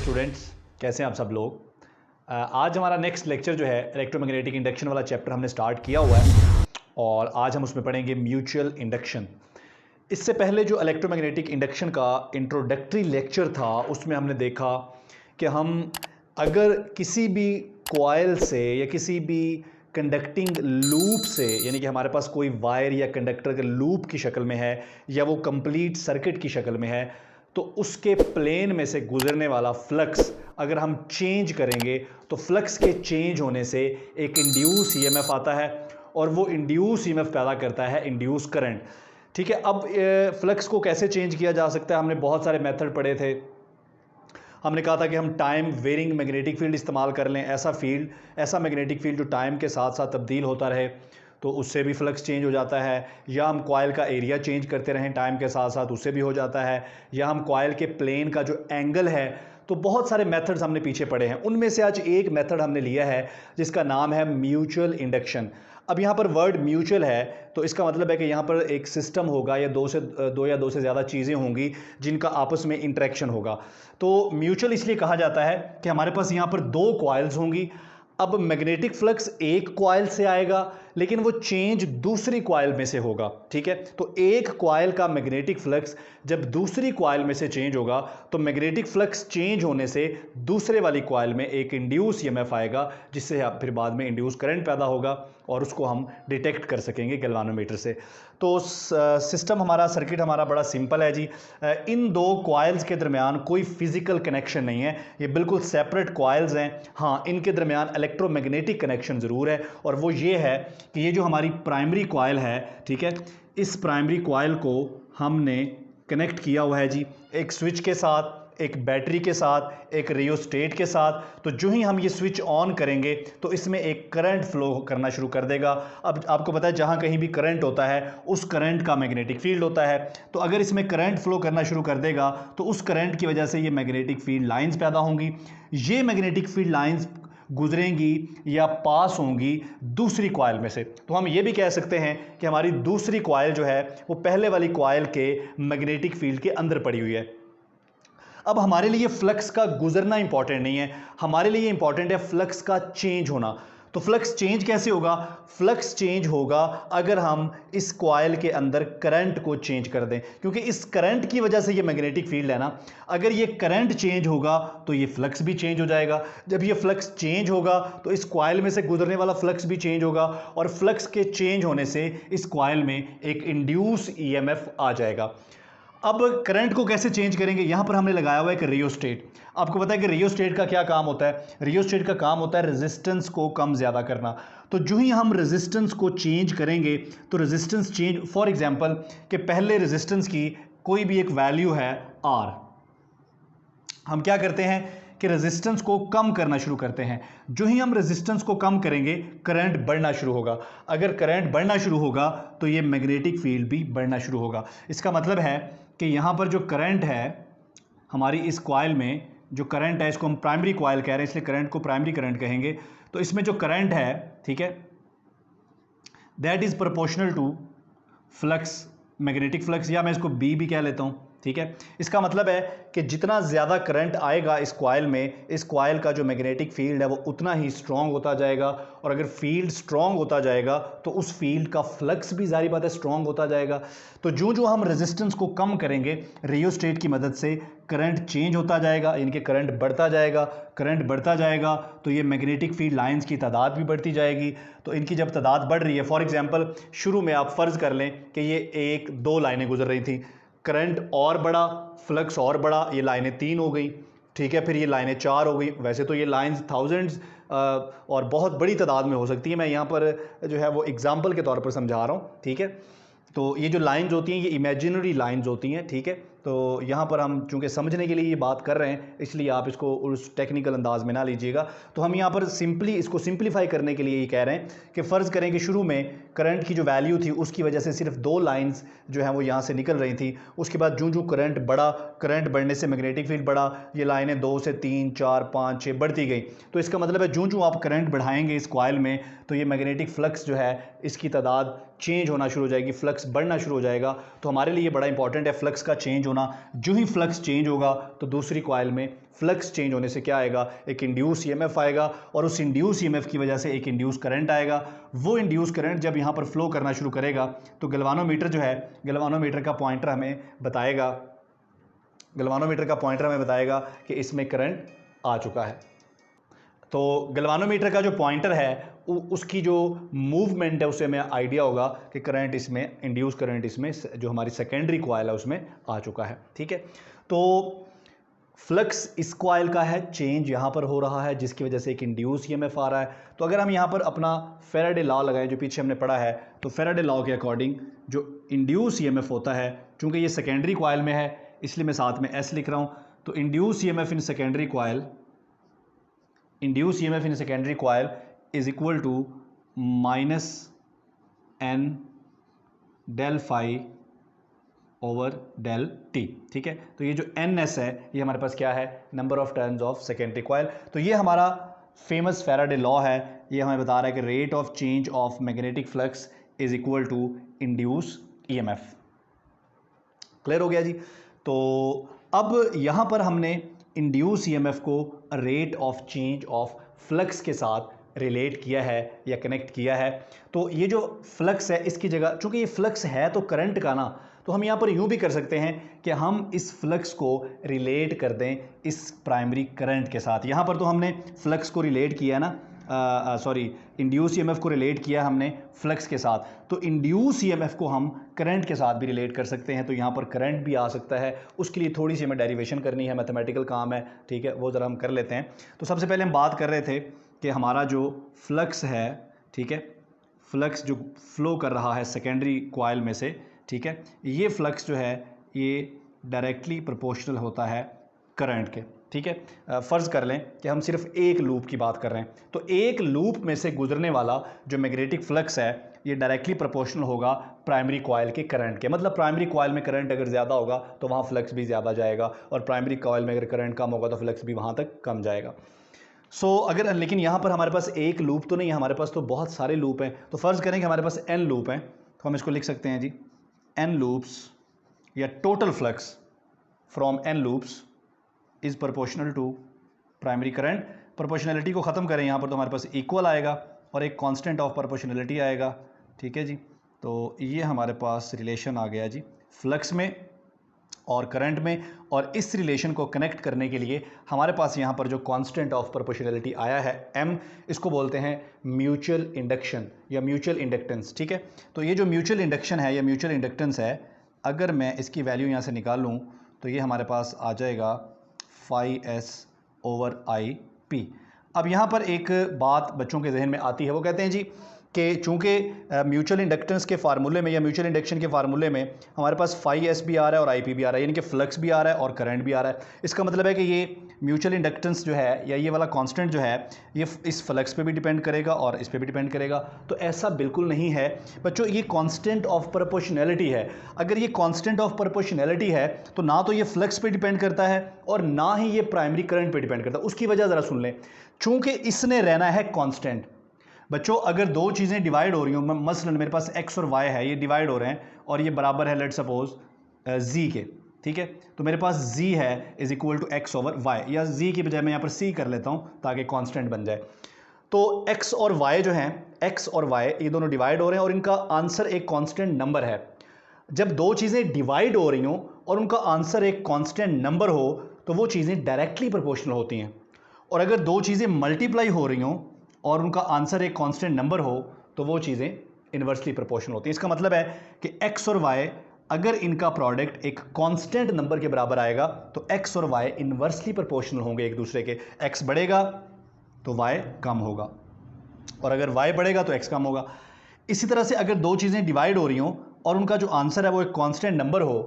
Students, कैसे हैं आप सब लोग। आज हमारा नेक्स्ट लेक्चर जो है इलेक्ट्रोमैग्नेटिक इंडक्शन वाला चैप्टर हमने स्टार्ट किया हुआ है और आज हम उसमें पढ़ेंगे म्यूचुअल इंडक्शन। इससे पहले जो इलेक्ट्रोमैग्नेटिक इंडक्शन का इंट्रोडक्टरी लेक्चर था उसमें हमने देखा कि हम अगर किसी भी कॉइल से या किसी भी कंडक्टिंग लूप से, यानी कि हमारे पास कोई वायर या कंडक्टर के लूप की शक्ल में है या वो कंप्लीट सर्किट की शक्ल में है, तो उसके प्लेन में से गुजरने वाला फ्लक्स अगर हम चेंज करेंगे तो फ्लक्स के चेंज होने से एक इंड्यूस ईएमएफ आता है और वो इंड्यूस ईएमएफ पैदा करता है इंड्यूस करंट। ठीक है, अब फ्लक्स को कैसे चेंज किया जा सकता है, हमने बहुत सारे मेथड पढ़े थे। हमने कहा था कि हम टाइम वेरिंग मैग्नेटिक फील्ड इस्तेमाल कर लें, ऐसा मैग्नेटिक फील्ड जो टाइम के साथ साथ तब्दील होता रहे, तो उससे भी फ्लक्स चेंज हो जाता है। या हम कॉइल का एरिया चेंज करते रहें टाइम के साथ साथ, उससे भी हो जाता है। या हम कॉइल के प्लेन का जो एंगल है, तो बहुत सारे मेथड्स हमने पीछे पढ़े हैं। उनमें से आज एक मेथड हमने लिया है जिसका नाम है म्यूचुअल इंडक्शन। अब यहाँ पर वर्ड म्यूचुअल है तो इसका मतलब है कि यहाँ पर एक सिस्टम होगा या दो या दो से ज़्यादा चीज़ें होंगी जिनका आपस में इंटरेक्शन होगा। तो म्यूचुअल इसलिए कहा जाता है कि हमारे पास यहाँ पर दो कॉइल्स होंगी। अब मैग्नेटिक फ्लक्स एक कॉइल से आएगा लेकिन वो चेंज दूसरी कॉइल में से होगा। ठीक है, तो एक कॉइल का मैग्नेटिक फ्लक्स जब दूसरी कॉइल में से चेंज होगा तो मैग्नेटिक फ्लक्स चेंज होने से दूसरे वाली कॉइल में एक इंड्यूस ईएमएफ आएगा, जिससे फिर बाद में इंड्यूस करंट पैदा होगा और उसको हम डिटेक्ट कर सकेंगे गैल्वानोमीटर से। तो सिस्टम हमारा, सर्किट हमारा बड़ा सिंपल है जी। इन दो कॉइल्स के दरमियान कोई फिजिकल कनेक्शन नहीं है, ये बिल्कुल सेपरेट कॉइल्स हैं। हाँ, इनके दरमियान इलेक्ट्रोमैग्नेटिक कनेक्शन ज़रूर है और वो ये है कि ये जो हमारी प्राइमरी कॉइल है, ठीक है, इस प्राइमरी कॉइल को हमने कनेक्ट किया हुआ है जी एक स्विच के साथ, एक बैटरी के साथ, एक रियोस्टेट के साथ। तो जो ही हम ये स्विच ऑन करेंगे तो इसमें एक करंट फ्लो करना शुरू कर देगा। अब आपको पता है जहाँ कहीं भी करंट होता है उस करंट का मैग्नेटिक फील्ड होता है, तो अगर इसमें करंट फ्लो करना शुरू कर देगा तो उस करंट की वजह से ये मैग्नेटिक फील्ड लाइंस पैदा होंगी। ये मैग्नेटिक फील्ड लाइंस गुजरेंगी या पास होंगी दूसरी कॉइल में से। तो हम ये भी कह सकते हैं कि हमारी दूसरी कॉइल जो है वो पहले वाली कॉइल के मैग्नेटिक फील्ड के अंदर पड़ी हुई है। अब हमारे लिए फ्लक्स का गुजरना इंपॉर्टेंट नहीं है, हमारे लिए इंपॉर्टेंट है फ्लक्स का चेंज होना। तो फ्लक्स चेंज कैसे होगा? फ्लक्स चेंज होगा अगर हम इस कॉइल के अंदर करंट को चेंज कर दें, क्योंकि इस करंट की वजह से ये मैग्नेटिक फील्ड है ना। अगर ये करंट चेंज होगा तो ये फ्लक्स भी चेंज हो जाएगा। जब ये फ्लक्स चेंज होगा तो इस कॉइल में से गुजरने वाला फ्लक्स भी चेंज होगा और फ्लक्स के चेंज होने से इस कॉइल में एक इंड्यूस ईएमएफ आ जाएगा। अब करंट को कैसे चेंज करेंगे? यहां पर हमने लगाया हुआ है एक रियोस्टेट। आपको पता है कि रियोस्टेट का क्या काम होता है? रियोस्टेट का काम होता है रेजिस्टेंस को कम ज़्यादा करना। तो जो ही हम रेजिस्टेंस को चेंज करेंगे तो रेजिस्टेंस चेंज, फॉर एग्जांपल कि पहले रेजिस्टेंस की कोई भी एक वैल्यू है R, हम क्या करते हैं कि रेजिस्टेंस को कम करना शुरू करते हैं। जो ही हम रेजिस्टेंस को कम करेंगे करंट बढ़ना शुरू होगा। अगर करंट बढ़ना शुरू होगा तो ये मैग्नेटिक फील्ड भी बढ़ना शुरू होगा। इसका मतलब है कि यहाँ पर जो करंट है हमारी इस कॉइल में, जो करंट है इसको हम प्राइमरी कॉइल कह रहे हैं इसलिए करंट को प्राइमरी करंट कहेंगे। तो इसमें जो करंट है, ठीक है, that is proportional to flux, magnetic flux, या मैं इसको बी भी कह लेता हूँ। ठीक है, इसका मतलब है कि जितना ज़्यादा करंट आएगा इस कॉइल में, इस कॉइल का जो मैग्नेटिक फील्ड है वो उतना ही स्ट्रांग होता जाएगा और अगर फील्ड स्ट्रांग होता जाएगा तो उस फील्ड का फ्लक्स भी जारी बात है स्ट्रांग होता जाएगा। तो जो जो हम रेजिस्टेंस को कम करेंगे रियोस्टेट की मदद से करंट चेंज होता जाएगा, इनके करंट बढ़ता जाएगा। करंट बढ़ता जाएगा तो ये मैग्नेटिक फील्ड लाइंस की तादाद भी बढ़ती जाएगी। तो इनकी जब तादाद बढ़ रही है, फॉर एग्जांपल शुरू में आप फ़र्ज़ कर लें कि ये एक दो लाइनें गुजर रही थी, करंट और बड़ा, फ्लक्स और बड़ा, ये लाइनें 3 हो गई। ठीक है, फिर ये लाइनें 4 हो गई। वैसे तो ये लाइंस थाउजेंड्स और बहुत बड़ी तादाद में हो सकती है, मैं यहाँ पर जो है वो एग्जांपल के तौर पर समझा रहा हूँ। ठीक है, तो ये जो लाइंस होती हैं ये इमेजिनरी लाइंस होती हैं। ठीक है, तो यहाँ पर हम चूँकि समझने के लिए ये बात कर रहे हैं इसलिए आप इसको उस टेक्निकल अंदाज में ना लीजिएगा। तो हम यहाँ पर सिंपली इसको सिंप्लीफाई करने के लिए ये कह रहे हैं कि फ़र्ज़ करें कि शुरू में करंट की जो वैल्यू थी उसकी वजह से सिर्फ 2 लाइंस जो है वो यहाँ से निकल रही थी। उसके बाद जो जो करंट बढ़ा, करंट बढ़ने से मैग्नेटिक फील्ड बढ़ा, ये लाइनें 2 से 3 4 5 6 बढ़ती गई। तो इसका मतलब है जो जो आप करंट बढ़ाएंगे इस कॉइल में तो ये मैग्नेटिक फ्लक्स जो है इसकी तादाद चेंज होना शुरू हो जाएगी, फ्लक्स बढ़ना शुरू हो जाएगा। तो हमारे लिए बड़ा इंपॉर्टेंट है फ्लक्स का चेंज होना, जो ही फ्लक्स चेंज होगा तो दूसरी कॉइल में फ्लक्स चेंज होने से क्या आएगा, एक इंड्यूस ईएमएफ आएगा और उस इंड्यूस ईएमएफ की वजह से एक इंड्यूस करंट आएगा। वो इंड्यूस करंट जब यहाँ पर फ्लो करना शुरू करेगा तो गैल्वानोमीटर जो है, गैल्वानोमीटर का पॉइंटर हमें बताएगा कि इसमें करंट आ चुका है। तो गैल्वानोमीटर का जो पॉइंटर है उसकी जो मूवमेंट है उससे हमें आइडिया होगा कि करंट इसमें, इंड्यूस करंट इसमें जो हमारी सेकेंडरी कॉइल है उसमें आ चुका है। ठीक है, तो फ्लक्स इस कॉइल का है, चेंज यहाँ पर हो रहा है जिसकी वजह से एक इंड्यूस ईएमएफ आ रहा है। तो अगर हम यहाँ पर अपना फेराडे लॉ लगाएं जो पीछे हमने पढ़ा है, तो फेराडे लॉ के अकॉर्डिंग जो इंड्यूस ईएमएफ होता है, चूंकि ये सेकेंडरी कॉइल में है इसलिए मैं साथ में एस लिख रहा हूँ, तो induce EMF in secondary coil is equal to minus N del phi over del T. ठीक है, तो ये जो एन एस है ये हमारे पास क्या है, number of turns of secondary coil. तो ये हमारा फेमस फेराडे लॉ है, ये हमें बता रहा है कि rate of change of magnetic flux is equal to induce EMF. Clear हो गया जी। तो अब यहाँ पर हमने इंड्यूस ईएमएफ को rate of change of flux के साथ रिलेट किया है या कनेक्ट किया है। तो ये जो फ्लक्स है इसकी जगह, चूंकि ये फ्लक्स है तो करंट का ना, तो हम यहाँ पर यूँ भी कर सकते हैं कि हम इस फ्लक्स को रिलेट कर दें इस प्राइमरी करंट के साथ। यहाँ पर तो हमने फ्लक्स को रिलेट किया ना, इंड्यूस ईएमएफ को रिलेट किया हमने फ्लक्स के साथ, तो इंड्यूस ईएमएफ को हम करंट के साथ भी रिलेट कर सकते हैं। तो यहाँ पर करंट भी आ सकता है, उसके लिए थोड़ी सी हमें डेरिवेशन करनी है, मैथमेटिकल काम है। ठीक है, वो ज़रा हम कर लेते हैं। तो सबसे पहले हम बात कर रहे थे कि हमारा जो फ्लक्स है, ठीक है, फ्लक्स जो फ्लो कर रहा है सेकेंडरी कॉइल में से, ठीक है, ये फ्लक्स जो है ये डायरेक्टली प्रोपोर्शनल होता है करंट के। ठीक है, फ़र्ज़ कर लें कि हम सिर्फ एक लूप की बात कर रहे हैं, तो एक लूप में से गुजरने वाला जो मैग्नेटिक फ्लक्स है ये डायरेक्टली प्रोपोर्शनल होगा प्राइमरी कॉइल के करंट के। मतलब प्राइमरी कॉइल में करंट अगर ज़्यादा होगा तो वहाँ फ्लक्स भी ज़्यादा जाएगा, और प्राइमरी कॉइल में अगर करंट कम होगा तो फ्लक्स भी वहाँ तक कम जाएगा। अगर, लेकिन यहाँ पर हमारे पास एक लूप तो नहीं है, हमारे पास तो बहुत सारे लूप हैं। तो फ़र्ज़ करें कि हमारे पास n लूप हैं, तो हम इसको लिख सकते हैं जी, n लूप्स या total flux from n loops is proportional to primary current. Proportionality को ख़त्म करें यहाँ पर तो हमारे पास इक्वल आएगा और एक कांस्टेंट ऑफ प्रोपोर्शनलिटी आएगा। ठीक है जी, तो ये हमारे पास रिलेशन आ गया जी फ्लक्स में और करंट में। और इस रिलेशन को कनेक्ट करने के लिए हमारे पास यहाँ पर जो कांस्टेंट ऑफ प्रोपोर्शनलिटी आया है m, इसको बोलते हैं म्यूचुअल इंडक्शन या म्यूचुअल इंडक्टेंस। ठीक है, तो ये जो म्यूचुअल इंडक्शन है या म्यूचुअल इंडक्टेंस है, अगर मैं इसकी वैल्यू यहाँ से निकालूँ तो ये हमारे पास आ जाएगा phi S over I P. अब यहाँ पर एक बात बच्चों के जहन में आती है, वो कहते हैं जी कि चूँकि म्यूचुअल इंडक्टेंस के फार्मूले में या म्यूचुअल इंडक्शन के फार्मूले में हमारे पास फाई एस भी आ रहा है और आई पी भी आ रहा है, यानी कि फ्लक्स भी आ रहा है और करंट भी आ रहा है। इसका मतलब है कि ये म्यूचुअल इंडक्टेंस जो है या ये वाला कांस्टेंट जो है ये इस फ्लक्स पे भी डिपेंड करेगा और इस पे भी डिपेंड करेगा। तो ऐसा बिल्कुल नहीं है बच्चों, ये कांस्टेंट ऑफ प्रोपोर्शनैलिटी है। अगर ये कांस्टेंट ऑफ प्रोपोर्शनैलिटी है तो ना तो ये फ्लक्स पे डिपेंड करता है और ना ही ये प्राइमरी करंट पे डिपेंड करता है। उसकी वजह ज़रा सुन लें, चूँकि इसने रहना है कांस्टेंट। बच्चों अगर दो चीज़ें डिवाइड हो रही हो, मसलन मेरे पास x और y है, ये डिवाइड हो रहे हैं और ये बराबर है लेट सपोज z के, ठीक है, तो मेरे पास z है is equal to x over y, या z की बजाय मैं यहाँ पर c कर लेता हूँ ताकि कांस्टेंट बन जाए। तो x और y जो हैं, x और y ये दोनों डिवाइड हो रहे हैं और इनका आंसर एक कांस्टेंट नंबर है। जब दो चीज़ें डिवाइड हो रही हों और उनका आंसर एक कांस्टेंट नंबर हो तो वो चीज़ें डायरेक्टली प्रोपोर्शनल होती हैं, और अगर दो चीज़ें मल्टीप्लाई हो रही हों और उनका आंसर एक कांस्टेंट नंबर हो तो वो चीज़ें इन्वर्सली प्रोपोर्शनल होती हैं। इसका मतलब है कि x और y अगर इनका प्रोडक्ट एक कांस्टेंट नंबर के बराबर आएगा तो x और y इन्वर्सली प्रोपोर्शनल होंगे एक दूसरे के। x बढ़ेगा तो y कम होगा और अगर y बढ़ेगा तो x कम होगा। इसी तरह से अगर दो चीज़ें डिवाइड हो रही हों और उनका जो आंसर है वो एक कांस्टेंट नंबर हो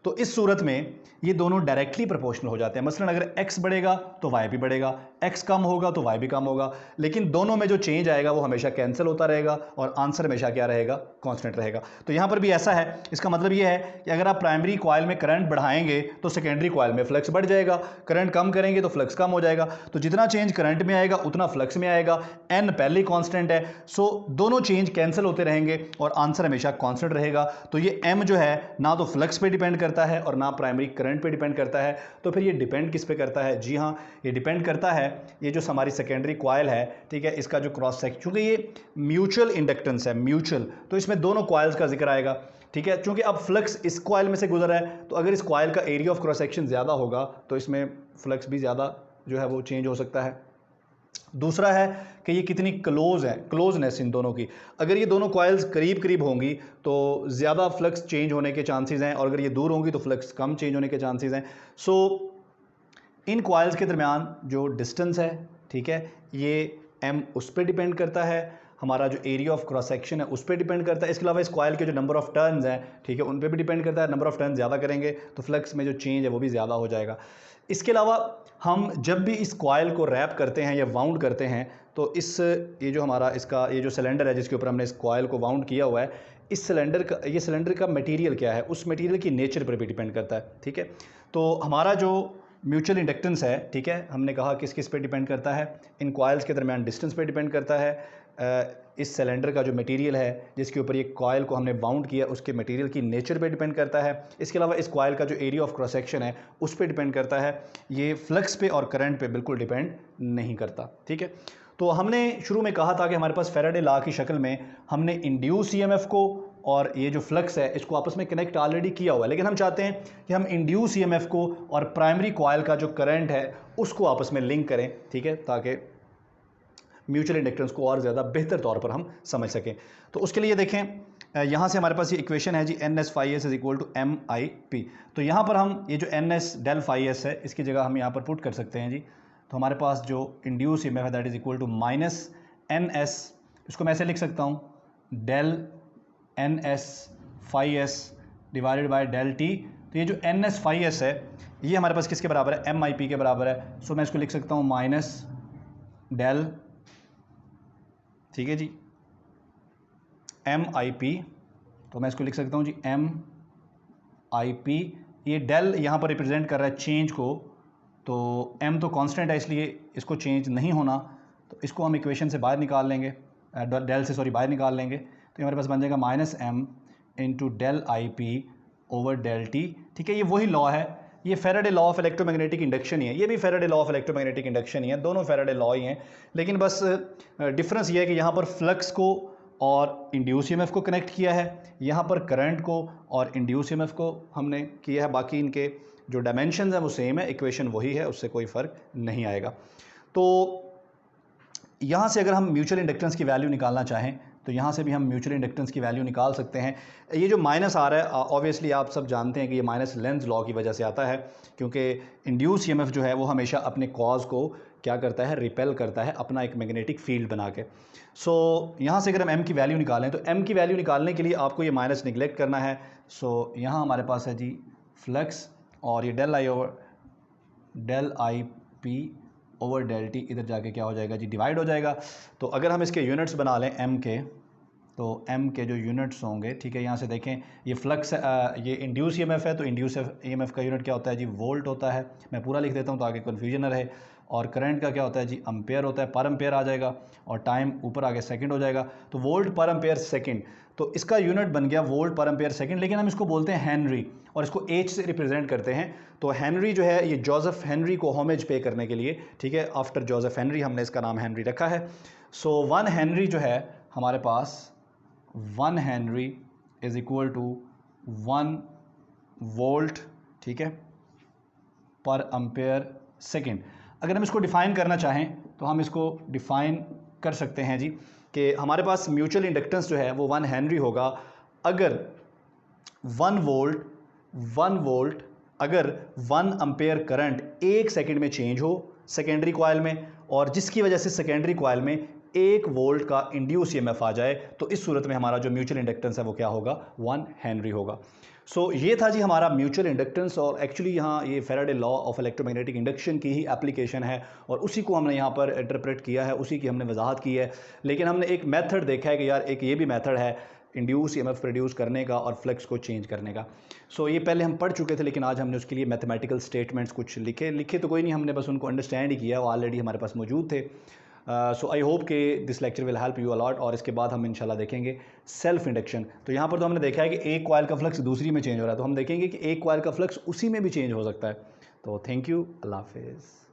तो इस सूरत में ये दोनों डायरेक्टली प्रोपोर्शनल हो जाते हैं। मसलन अगर x बढ़ेगा तो y भी बढ़ेगा, x कम होगा तो y भी कम होगा, लेकिन दोनों में जो चेंज आएगा वो हमेशा कैंसिल होता रहेगा और आंसर हमेशा क्या रहेगा, कांस्टेंट रहेगा। तो यहाँ पर भी ऐसा है। इसका मतलब ये है कि अगर आप प्राइमरी कॉइल में करंट बढ़ाएंगे तो सेकेंडरी कॉइल में फ्लक्स बढ़ जाएगा, करंट कम करेंगे तो फ्लक्स कम हो जाएगा। तो जितना चेंज करंट में आएगा उतना फ्लक्स में आएगा, n पहले ही कॉन्स्टेंट है, सो दोनों चेंज कैंसिल होते रहेंगे और आंसर हमेशा कॉन्स्टेंट रहेगा। तो ये m जो है ना तो फ्लक्स पे डिपेंड करता है और ना प्राइमरी करंट पे डिपेंड करता है। तो फिर ये डिपेंड किस पे करता है? जी हाँ, ये डिपेंड करता है ये जो हमारी सेकेंडरी कॉयल है, ठीक है, इसका जो क्रॉस सेक्शन, चूँकि ये म्यूचुअल इंडक्टेंस है, म्यूचुअल, तो इसमें दोनों कॉयल्स का जिक्र आएगा, ठीक है। चूँकि अब फ्लक्स इस कॉयल में से गुजर है, तो अगर इस कॉयल का एरिया ऑफ क्रॉस सेक्शन ज़्यादा होगा तो इसमें फ्लक्स भी ज़्यादा जो है वो चेंज हो सकता है। दूसरा है कि ये कितनी क्लोज है, क्लोजनेस इन दोनों की। अगर ये दोनों कॉइल्स करीब करीब होंगी तो ज़्यादा फ्लक्स चेंज होने के चांसेस हैं, और अगर ये दूर होंगी तो फ्लक्स कम चेंज होने के चांसेस हैं। सो इन कॉइल्स के दरमियान जो डिस्टेंस है, ठीक है, ये m उस पर डिपेंड करता है, हमारा जो एरिया ऑफ क्रॉस सेक्शन है उस पर डिपेंड करता है। इसके अलावा इस कॉइल के जो नंबर ऑफ टर्न्स हैं, ठीक है, उन पर भी डिपेंड करता है। नंबर ऑफ टर्न ज़्यादा करेंगे तो फ्लक्स में जो चेंज है वो भी ज़्यादा हो जाएगा। इसके अलावा हम जब भी इस कॉइल को रैप करते हैं या वाउंड करते हैं, तो इस ये जो हमारा इसका ये जो सिलेंडर है जिसके ऊपर हमने इस कॉइल को वाउंड किया हुआ है, इस सिलेंडर का मटेरियल क्या है, उस मटेरियल की नेचर पर भी डिपेंड करता है, ठीक है। तो हमारा जो म्यूचुअल इंडक्टेंस है, ठीक है, हमने कहा किस किस पे डिपेंड करता है, इन कॉइल्स के दरमियान डिस्टेंस पे डिपेंड करता है, इस सिलेंडर का जो मटेरियल है जिसके ऊपर ये कॉइल को हमने बाउंड किया उसके मटेरियल की नेचर पे डिपेंड करता है। इसके अलावा इस कॉइल का जो एरिया ऑफ क्रॉस सेक्शन है उस पर डिपेंड करता है। ये फ्लक्स पे और करंट पे बिल्कुल डिपेंड नहीं करता, ठीक है। तो हमने शुरू में कहा था कि हमारे पास फैराडे लॉ की शक्ल में हमने इंड्यूस ईएमएफ को और ये जो फ्लक्स है इसको आपस में कनेक्ट ऑलरेडी किया हुआ है, लेकिन हम चाहते हैं कि हम इंड्यूस ईएमएफ को और प्राइमरी कॉइल का जो करंट है उसको आपस में लिंक करें, ठीक है, ताकि म्यूचुअल इंडक्टेंस को और ज़्यादा बेहतर तौर पर हम समझ सकें। तो उसके लिए देखें, यहाँ से हमारे पास ये इक्वेशन है जी, NS phi s is equal to MIP। तो यहाँ पर हम ये जो NS डेल phi s है इसकी जगह हम यहाँ पर पुट कर सकते हैं जी। तो हमारे पास जो इंड्यूस ईएमएफ है that is equal to minus NS, इसको मैं ऐसे लिख सकता हूँ, del NS phi s divided by del T। तो ये जो NS phi s है ये हमारे पास किसके बराबर है? MIP के बराबर है। सो मैं इसको लिख सकता हूँ माइनस डेल, ठीक है जी, MIP। तो मैं इसको लिख सकता हूँ जी MIP। ये डेल यहाँ पर रिप्रेजेंट कर रहा है चेंज को, तो M तो कांस्टेंट है इसलिए इसको चेंज नहीं होना, तो इसको हम इक्वेशन से बाहर निकाल लेंगे, डेल से बाहर निकाल लेंगे। तो हमारे पास बन जाएगा minus M into del IP over del T, ठीक है। ये वही लॉ है, ये Faraday law of electromagnetic induction ही है, ये भी Faraday law of electromagnetic induction ही है, दोनों फैराडे लॉ ही हैं। लेकिन बस डिफरेंस ये है कि यहाँ पर फ्लक्स को और इंड्यूस ईएमएफ को कनेक्ट किया है, यहाँ पर करंट को और इंड्यूस ईएमएफ को हमने किया है। बाकी इनके जो डायमेंशन हैं वो सेम है, इक्वेशन वही है, उससे कोई फ़र्क नहीं आएगा। तो यहाँ से अगर हम म्यूचुअल इंडक्टेंस की वैल्यू निकालना चाहें तो यहाँ से भी हम म्यूचुअल इंडक्टेंस की वैल्यू निकाल सकते हैं। ये जो माइनस आ रहा है ऑब्वियसली आप सब जानते हैं कि ये माइनस लेंज लॉ की वजह से आता है, क्योंकि इंड्यूस ईएमएफ जो है वो हमेशा अपने कॉज को क्या करता है, रिपेल करता है, अपना एक मैग्नेटिक फील्ड बना के। सो यहाँ से अगर हम M की वैल्यू निकालें तो M की वैल्यू निकालने के लिए आपको ये माइनस निगलेक्ट करना है। सो यहाँ हमारे पास है जी फ्लक्स, और ये del I P over del T इधर जाके क्या हो जाएगा जी, डिवाइड हो जाएगा। तो अगर हम इसके यूनिट्स बना लें M के, तो M के जो यूनिट्स होंगे, ठीक है, यहाँ से देखें ये फ्लक्स, ये इंड्यूस ईएमएफ है, तो इंड्यूस ईएमएफ का यूनिट क्या होता है जी, वोल्ट होता है। मैं पूरा लिख देता हूँ ताकि कन्फ्यूजन न रहे। और करंट का क्या होता है जी, एम्पेयर होता है, पर एम्पेयर आ जाएगा, और टाइम ऊपर आगे सेकंड हो जाएगा, तो वोल्ट पर एम्पेयर सेकंड। तो इसका यूनिट बन गया वोल्ट पर एम्पेयर सेकंड, लेकिन हम इसको बोलते हैं हेनरी और इसको H से रिप्रेजेंट करते हैं। तो हेनरी जो है ये जोसेफ हेनरी को होमेज पे करने के लिए, ठीक है, आफ्टर जोसेफ हेनरी हमने इसका नाम हेनरी रखा है। सो 1 हेनरी जो है हमारे पास, 1 Henry is equal to 1 volt, ठीक है, पर एम्पेयर सेकंड। अगर हम इसको डिफ़ाइन करना चाहें तो हम इसको डिफ़ाइन कर सकते हैं जी कि हमारे पास म्यूचुअल इंडक्टेंस जो है वो 1 हेनरी होगा अगर 1 वोल्ट अगर 1 एम्पेयर करंट 1 सेकंड में चेंज हो सेकेंडरी कॉइल में, और जिसकी वजह से सेकेंडरी कॉइल में 1 वोल्ट का इंड्यूस ईएमएफ आ जाए, तो इस सूरत में हमारा जो म्यूचुअल इंडक्टेंस है वो क्या होगा, 1 हेनरी होगा। सो ये था जी हमारा म्यूचुअल इंडक्टेंस, और एक्चुअली यहाँ ये Faraday law of electromagnetic induction की ही एप्लीकेशन है और उसी को हमने यहाँ पर इंटरप्रेट किया है, उसी की हमने वजाहत की है। लेकिन हमने एक मेथड देखा है कि यार एक ये भी मेथड है इंड्यूस ईएमएफ प्रोड्यूस करने का और फ्लक्स को चेंज करने का। सो ये पहले हम पढ़ चुके थे, लेकिन आज हमने उसके लिए मैथमेटिकल स्टेटमेंट्स कुछ लिखे तो कोई नहीं, हमने बस उनको अंडरस्टैंड ही किया, वो ऑलरेडी हमारे पास मौजूद थे। सो आई होप कि this lecture will help you a lot. और इसके बाद हम इंशाल्लाह देखेंगे सेल्फ इंडक्शन। तो यहाँ पर तो हमने देखा है कि एक कॉइल का फ्लक्स दूसरी में चेंज हो रहा है, तो हम देखेंगे कि एक कॉइल का फ्लक्स उसी में भी चेंज हो सकता है। तो थैंक यू, अल्लाह हाफिज़।